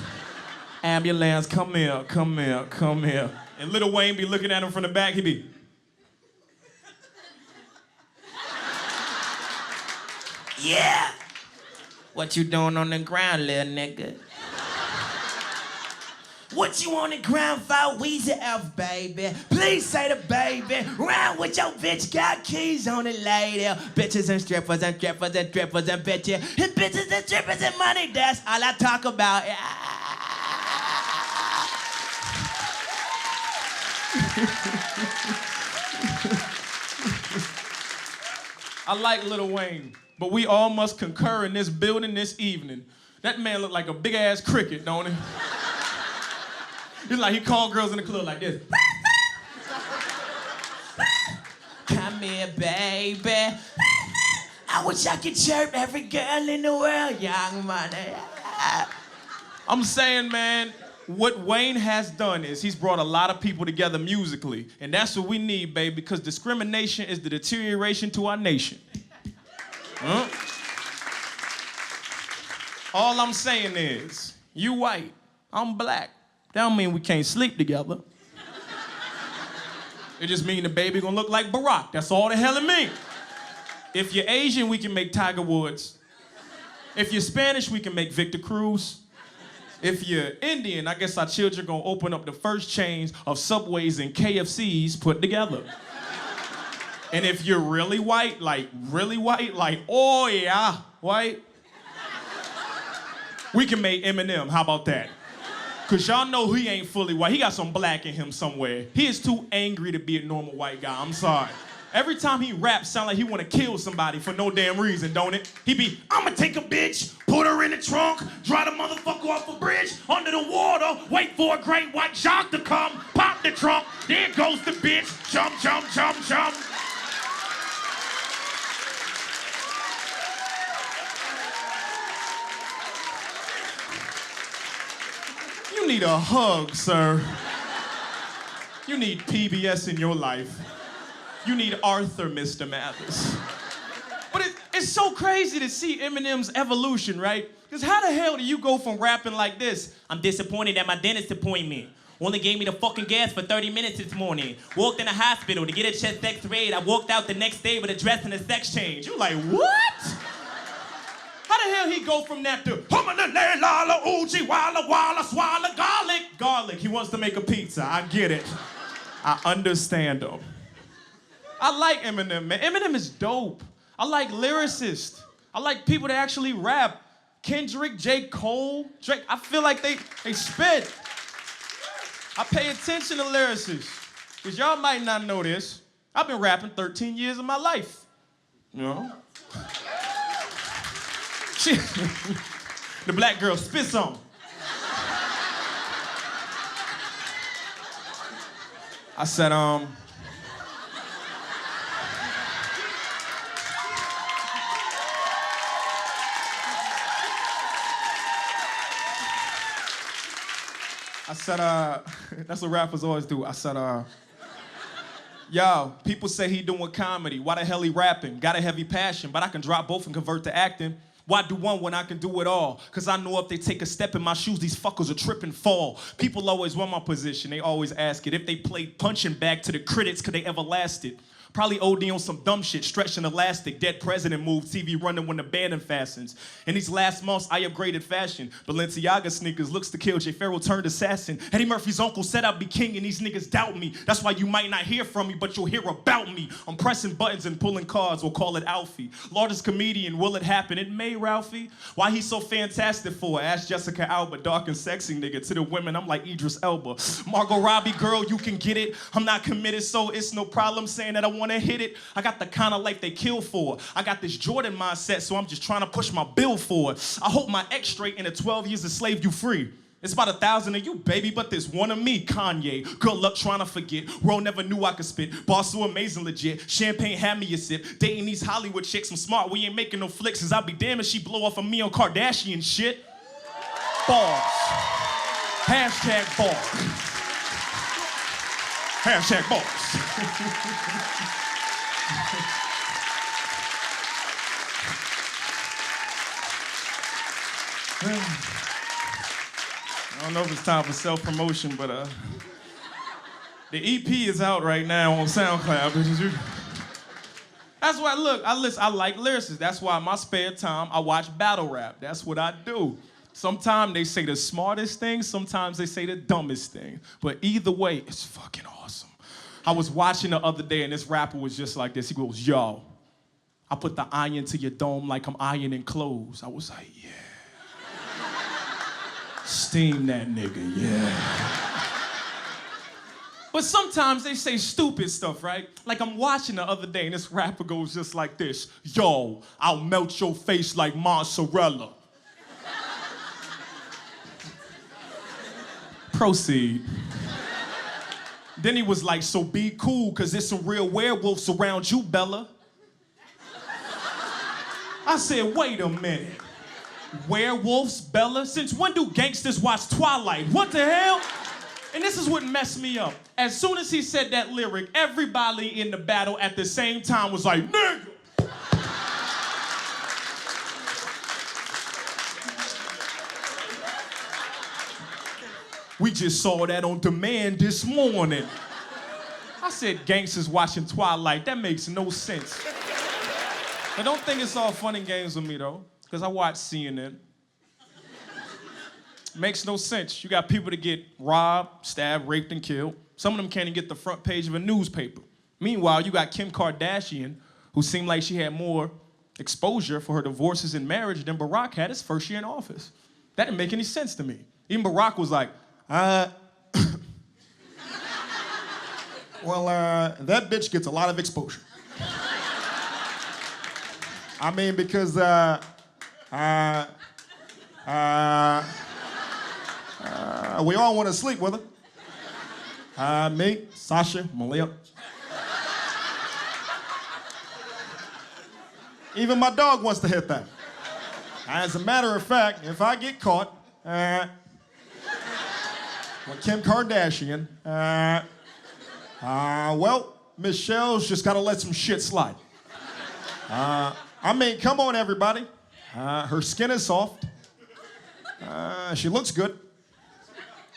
Ambulance, come here. And Lil Wayne be looking at him from the back, he be. Yeah. What you doing on the ground, little nigga? What you on the ground for, Weezy F, baby? Please say the baby. Round with your bitch, got keys on it, lady. Bitches and strippers and strippers and strippers and bitches. And bitches and strippers and money, that's all I talk about. I like Lil Wayne, but we all must concur in this building this evening. That man look like a big-ass cricket, don't he? It's like he called girls in the club like this. Come here, baby. I wish I could chirp every girl in the world, young money. I'm saying, man, what Wayne has done is he's brought a lot of people together musically, and that's what we need, baby, because discrimination is the deterioration to our nation. Huh? All I'm saying is, you white, I'm black. That don't mean we can't sleep together. It just mean the baby gonna look like Barack. That's all the hell it mean. If you're Asian, we can make Tiger Woods. If you're Spanish, we can make Victor Cruz. If you're Indian, I guess our children gonna open up the first chains of Subways and KFCs put together. And if you're really white, oh yeah, white, we can make Eminem. How about that? Cause y'all know he ain't fully white. He got some black in him somewhere. He is too angry to be a normal white guy. I'm sorry. Every time he raps, sound like he wanna kill somebody for no damn reason, don't it? He be, I'ma take a bitch, put her in the trunk, drive the motherfucker off a bridge, under the water, wait for a great white shark to come, pop the trunk, there goes the bitch, jump, jump, jump, jump. You need a hug, sir. You need PBS in your life. You need Arthur, Mr. Mathis. But it's it's so crazy to see Eminem's evolution, right? Because how the hell do you go from rapping like this? I'm disappointed at my dentist appointment. Only gave me the fucking gas for 30 minutes this morning. Walked in the hospital to get a chest x-rayed. I walked out the next day with a dress and a sex change. You like, what? How the hell he go from that to lala uji walla walla swalla garlic? Garlic. He wants to make a pizza. I get it. I understand him. I like Eminem, man. Eminem is dope. I like lyricists. I like people that actually rap. Kendrick, J. Cole, Drake. I feel like they spit. I pay attention to lyricists. Because y'all might not know this. I've been rapping 13 years of my life. You know? Shit. The black girl spits on. I said, that's what rappers always do. I said, yo, people say he doing comedy. Why the hell he rapping? Got a heavy passion, but I can drop both and convert to acting. Why do one when I can do it all? Cause I know if they take a step in my shoes, these fuckers will trip and fall. People always want my position. They always ask it. If they played punching bag to the critics, could they ever last it? Probably OD on some dumb shit, stretching elastic, dead president move, TV running when the band fastens. In these last months, I upgraded fashion. Balenciaga sneakers looks to kill, Jay Pharoah turned assassin. Eddie Murphy's uncle said I'd be king and these niggas doubt me. That's why you might not hear from me, but you'll hear about me. I'm pressing buttons and pulling cards, we'll call it Alfie. Largest comedian, will it happen? It may, Ralphie. Why he so fantastic for? Ask Jessica Alba, dark and sexy nigga. To the women, I'm like Idris Elba. Margot Robbie, girl, you can get it. I'm not committed, so it's no problem saying that I wanna hit it. I got the kind of life they kill for. I got this Jordan mindset, so I'm just trying to push my bill for it. I hope my ex straight in the 12 years to slave you free. It's about 1,000 of you, baby, but there's one of me, Kanye. Good luck trying to forget. World never knew I could spit. Boss so amazing, legit. Champagne had me a sip. Dating these Hollywood chicks, I'm smart. We ain't making no flicks, cause I'll be damned if she blow off of me on Kardashian shit. Bars. Hashtag bars. Hashtag bars. I don't know if it's time for self-promotion, but the EP is out right now on SoundCloud. That's why, look, I like lyricists. That's why in my spare time, I watch battle rap. That's what I do. Sometimes they say the smartest thing, sometimes they say the dumbest thing. But either way, it's fucking awesome. I was watching the other day and this rapper was just like this. He goes, yo, I put the iron to your dome like I'm ironing clothes. I was like, yeah. Steam that nigga, yeah. But sometimes they say stupid stuff, right? Like I'm watching the other day and this rapper goes just like this. Yo, I'll melt your face like mozzarella. Proceed. Then he was like, so be cool, cause there's some real werewolves around you, Bella. I said, wait a minute. Werewolves, Bella? Since when do gangsters watch Twilight? What the hell? And this is what messed me up. As soon as he said that lyric, everybody in the battle at the same time was like, nigga! We just saw that on demand this morning. I said gangsters watching Twilight. That makes no sense. But don't think it's all fun and games with me, though, because I watch CNN. Makes no sense. You got people that get robbed, stabbed, raped, and killed. Some of them can't even get the front page of a newspaper. Meanwhile, you got Kim Kardashian, who seemed like she had more exposure for her divorces and marriage than Barack had his first year in office. That didn't make any sense to me. Even Barack was like, that bitch gets a lot of exposure. I mean, because, we all want to sleep with her. Me, Sasha, Malia. Even my dog wants to hit that. As a matter of fact, if I get caught, with Kim Kardashian, well, Michelle's just gotta let some shit slide. I mean, come on, everybody. Her skin is soft. She looks good.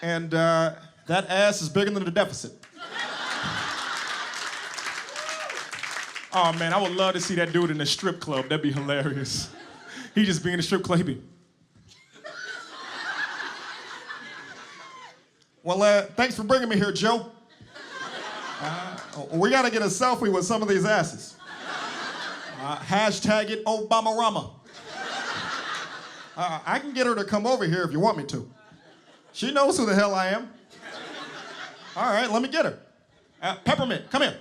And that ass is bigger than the deficit. Oh man, I would love to see that dude in a strip club. That'd be hilarious. He just be in a strip club, he be. Well, thanks for bringing me here, Joe. We gotta get a selfie with some of these asses. Hashtag it Obama-rama. I can get her to come over here if you want me to. She knows who the hell I am. All right, let me get her. Peppermint, come here.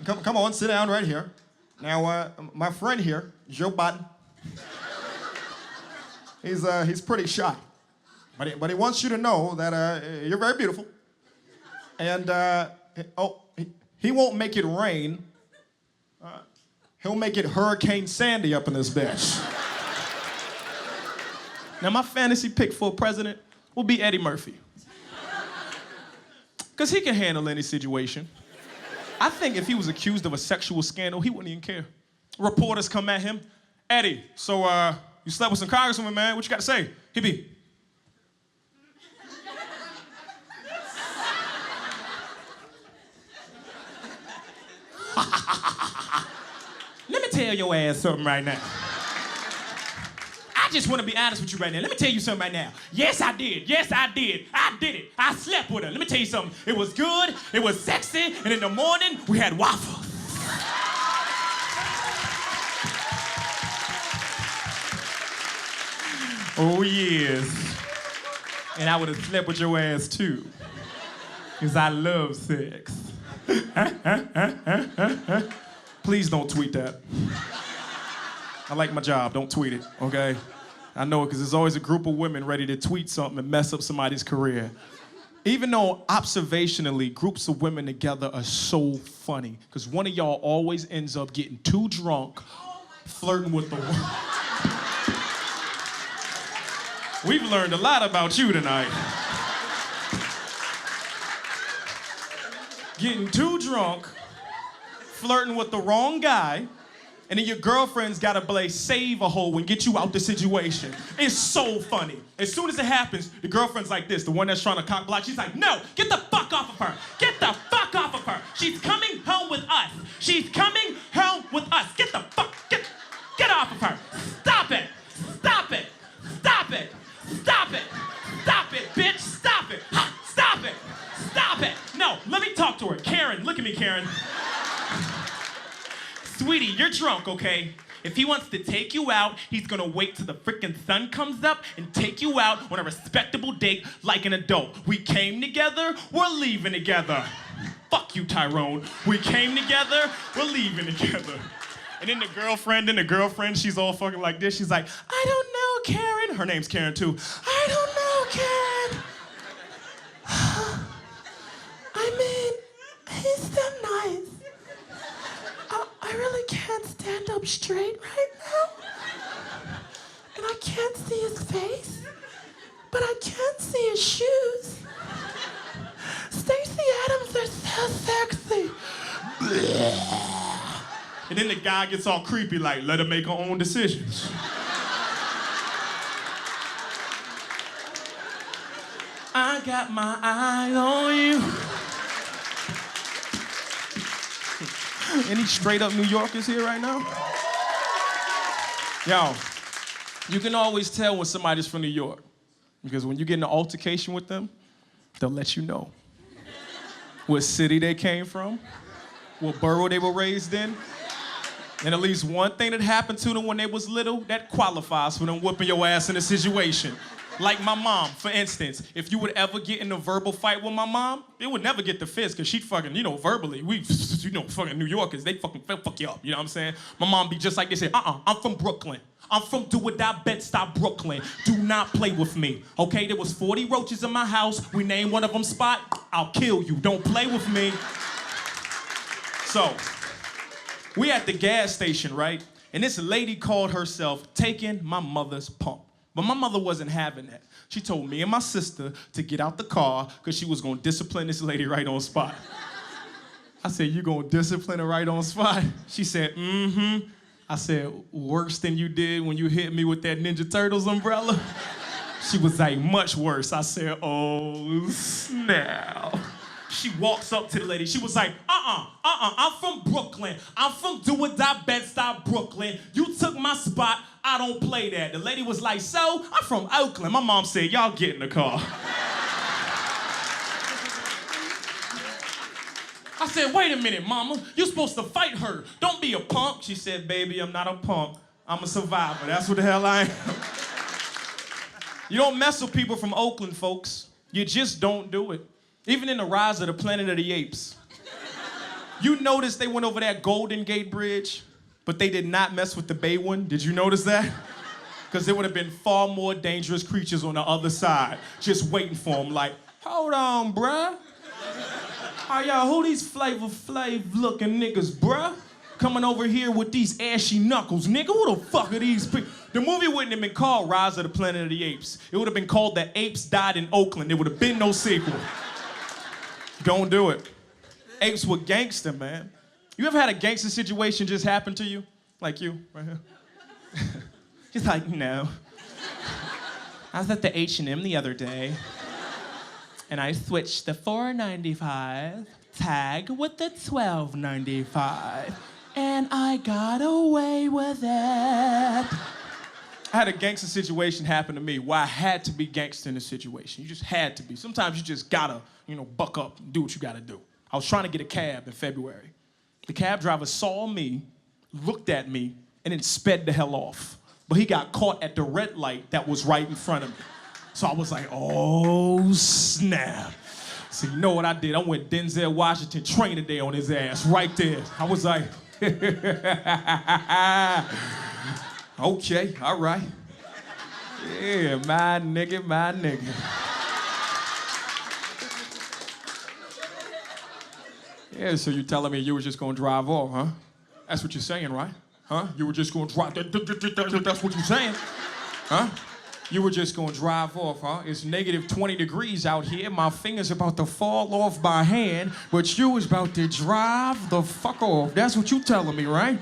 Come on, sit down right here. Now, my friend here, Joe Biden, he's pretty shy. But he wants you to know that you're very beautiful. And, he won't make it rain. He'll make it Hurricane Sandy up in this bitch. Now, my fantasy pick for president will be Eddie Murphy. Because he can handle any situation. I think if he was accused of a sexual scandal, he wouldn't even care. Reporters come at him. Eddie, so you slept with some congresswoman, man. What you got to say? He'd be. Let me tell your ass something right now. I just want to be honest with you right now. Let me tell you something right now. Yes, I did. Yes, I did. I did it. I slept with her. Let me tell you something. It was good. It was sexy. And in the morning, we had waffles. Oh, yes. And I would have slept with your ass, too. Because I love sex. Please don't tweet that. I like my job. Don't tweet it, okay? I know it because there's always a group of women ready to tweet something and mess up somebody's career. Even though observationally, groups of women together are so funny because one of y'all always ends up getting too drunk, flirting with the woman. We've learned a lot about you tonight. Getting too drunk, flirting with the wrong guy, and then your girlfriend's gotta play save a hoe and get you out the situation. It's so funny. As soon as it happens, the girlfriend's like this, the one that's trying to cock block, she's like, no, get the fuck off of her. Get the fuck off of her. She's coming home with us. She's coming home with us. Get the fuck, get off of her. Stop it. Stop it. Stop it. Stop it. Stop it, bitch. Stop it. Stop it. Stop it. No, let me talk to her. Karen, look at me, Karen. Sweetie, you're drunk, okay? If he wants to take you out, he's gonna wait till the frickin' sun comes up and take you out on a respectable date like an adult. We came together, we're leaving together. Fuck you, Tyrone. We came together, we're leaving together. And then the girlfriend, she's all fucking like this. She's like, I don't know, Karen. Her name's Karen, too. I don't know, Karen. I mean, he's so nice. I really can't stand up straight right now. And I can't see his face, but I can see his shoes. Stacey Adams are so sexy. And then the guy gets all creepy, like, let her make her own decisions. I got my eye on you. Any straight up New Yorkers here right now? Yo, you can always tell when somebody's from New York because when you get in an altercation with them, they'll let you know what city they came from, what borough they were raised in, and at least one thing that happened to them when they was little that qualifies for them whooping your ass in a situation. Like my mom, for instance. If you would ever get in a verbal fight with my mom, it would never get the fist, because she'd fucking, verbally, fucking New Yorkers, they fucking fuck you up, you know what I'm saying? My mom be just like this, say, I'm from Brooklyn. I'm from do-or-die Bed-Stuy, Brooklyn. Do not play with me, okay? There was 40 roaches in my house. We named one of them Spot. I'll kill you. Don't play with me. So, we at the gas station, right? And this lady called herself taking my mother's pump. But my mother wasn't having that. She told me and my sister to get out the car because she was going to discipline this lady right on spot. I said, you gonna discipline her right on spot? She said, mm-hmm. I said, worse than you did when you hit me with that Ninja Turtles umbrella? She was like, much worse. I said, oh, snap. She walks up to the lady. She was like, I'm from Brooklyn. I'm from do-or-die, Bed-Stuy, Brooklyn. You took my spot. I don't play that. The lady was like, so? I'm from Oakland. My mom said, y'all get in the car. I said, wait a minute, mama. You're supposed to fight her. Don't be a punk. She said, baby, I'm not a punk. I'm a survivor. That's what the hell I am. You don't mess with people from Oakland, folks. You just don't do it. Even in the Rise of the Planet of the Apes. You notice they went over that Golden Gate Bridge, but they did not mess with the Bay one. Did you notice that? Because there would have been far more dangerous creatures on the other side, just waiting for them like, hold on, bruh. Oh, y'all, who these Flavor Flav looking niggas, bruh? Coming over here with these ashy knuckles, nigga. Who the fuck are these people? The movie wouldn't have been called Rise of the Planet of the Apes. It would have been called The Apes Died in Oakland. There would have been no sequel. Don't do it. Apes were gangster, man. You ever had a gangster situation just happen to you? Like you, right here? Just like, no. I was at the H&M the other day, and I switched the $4.95 tag with the $12.95, and I got away with it. I had a gangster situation happen to me where I had to be gangster in the situation. You just had to be. Sometimes you just gotta, buck up and do what you gotta do. I was trying to get a cab in February. The cab driver saw me, looked at me, and then sped the hell off. But he got caught at the red light that was right in front of me. So I was like, oh, snap. So you know what I did? I went Denzel Washington Trainer Day on his ass right there. I was like, okay, all right. Yeah, my nigga, my nigga. Yeah, so you're telling me you were just gonna drive off, huh? That's what you're saying, right? Huh? You were just gonna drive, that's what you're saying, huh? You were just gonna drive off, huh? It's negative 20 degrees out here. My finger's about to fall off my hand, but you was about to drive the fuck off. That's what you telling me, right?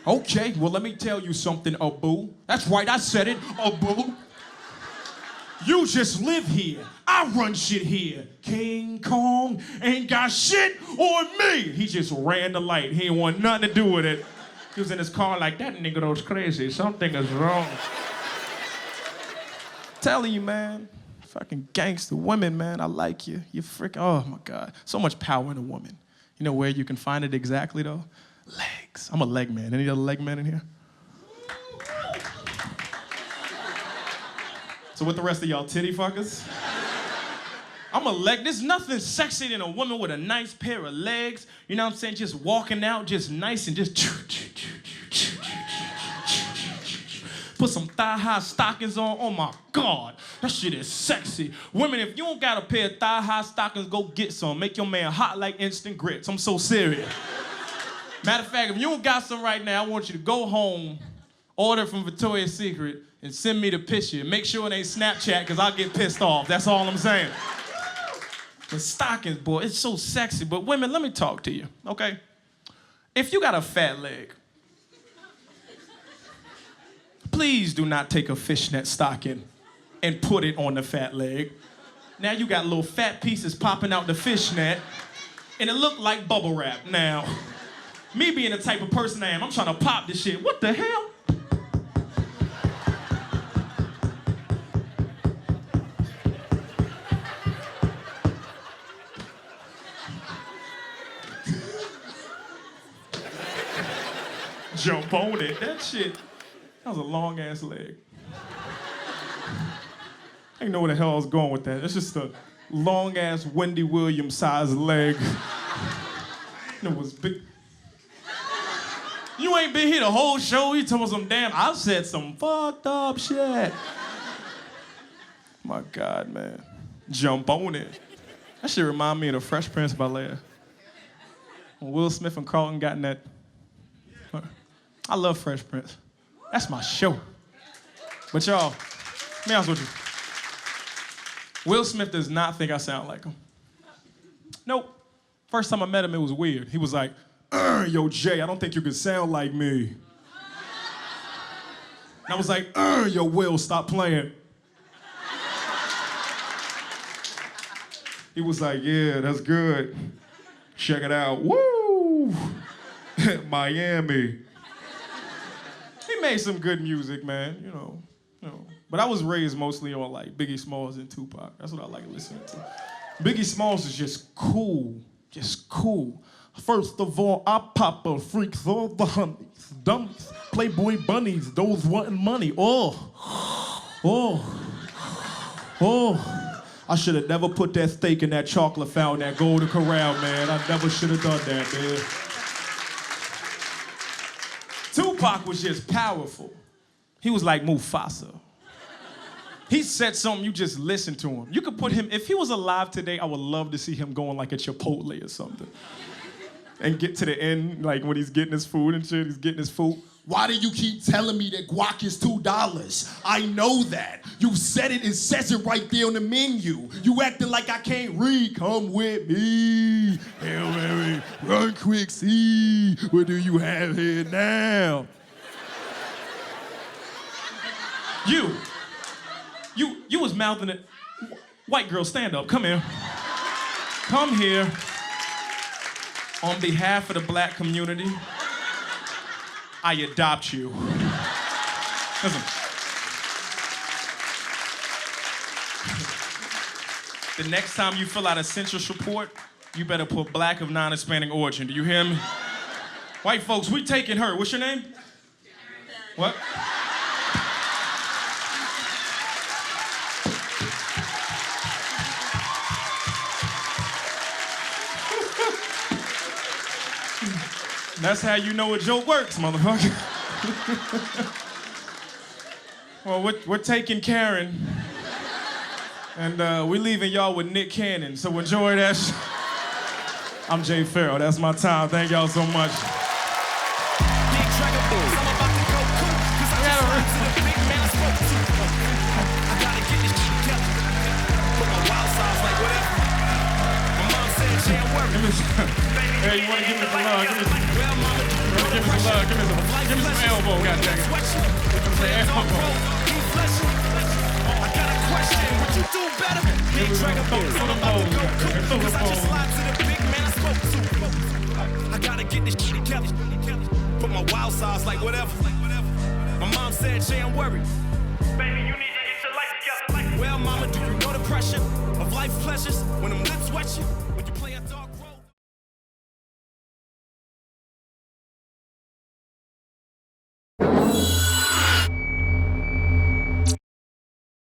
Okay, well, let me tell you something, Abu. That's right, I said it, Abu. You just live here. I run shit here. King Kong ain't got shit on me. He just ran the light. He ain't want nothing to do with it. He was in his car like, that nigga was crazy. Something is wrong. Telling you, man. Fucking gangster women, man. I like you. You freaking, oh my God. So much power in a woman. You know where you can find it exactly, though? Legs. I'm a leg man. Any other leg man in here? So what the rest of y'all titty fuckers? I'm a leg. There's nothing sexy than a woman with a nice pair of legs. You know what I'm saying? Just walking out, just nice and just put some thigh-high stockings on. Oh my God, that shit is sexy. Women, if you don't got a pair of thigh-high stockings, go get some. Make your man hot like instant grits. I'm so serious. Matter of fact, if you don't got some right now, I want you to go home, order from Victoria's Secret, and send me the picture. Make sure it ain't Snapchat, because I'll get pissed off. That's all I'm saying. The stockings, boy, it's so sexy. But women, let me talk to you, okay? If you got a fat leg, please do not take a fishnet stocking and put it on the fat leg. Now you got little fat pieces popping out the fishnet, and it look like bubble wrap. Now, me being the type of person I am, I'm trying to pop this shit. What the hell? Jump on it. That shit, that was a long ass leg. I didn't know where the hell I was going with that. It's just a long ass Wendy Williams sized leg. It was big. You ain't been here the whole show. You told me some damn, I said some fucked up shit. My God, man. Jump on it. That shit remind me of the Fresh Prince of Bel-Air. When Will Smith and Carlton got in that. I love Fresh Prince. That's my show. But y'all, be honest with you. Will Smith does not think I sound like him. Nope. First time I met him, it was weird. He was like, yo, Jay, I don't think you can sound like me. And I was like, yo, Will, stop playing. He was like, yeah, that's good. Check it out. Woo! Miami. He made some good music, man, you know. But I was raised mostly on like Biggie Smalls and Tupac. That's what I like listening to. Biggie Smalls is just cool. Just cool. First of all, I pop a freaks, all the honeys, dummies, Playboy bunnies, those wanting money. I should have never put that steak in that chocolate fountain at Golden Corral, man. I never should have done that, man. Tupac was just powerful. He was like Mufasa. He said something, you just listen to him. You could put him, if he was alive today, I would love to see him going like a Chipotle or something. And get to the end, like when he's getting his food and shit, he's getting his food. Why do you keep telling me that guac is $2? I know that. You said it, it says it right there on the menu. You acting like I can't read. Come with me. Hail Mary, run quick, see. What do you have here now? You was mouthing it. White girl, stand up, come here. Come here. On behalf of the black community, I adopt you. Listen. The next time you fill out a census report, you better put black of non-Hispanic origin. Do you hear me? White folks, we taking her. What's your name? What? That's how you know a joke works, motherfucker. Well, we're taking Karen, and we're leaving y'all with Nick Cannon, so enjoy that shit. I'm Jay Pharoah, that's my time. Thank y'all so much. Hey, you want to give me some love? Give me some love. Give me some elbow, goddammit. Give me some elbow. I got a question. Would you do better? Big Dragon Boat. I'm about to go cook. Cause I just lied to the big man I spoke to. I gotta get this shit together. Put my wild sides like whatever. My mom said she ain't worried. Baby, you need to get your life together. Well, mama, do you know the pressure of life pleasures when them lips wet you?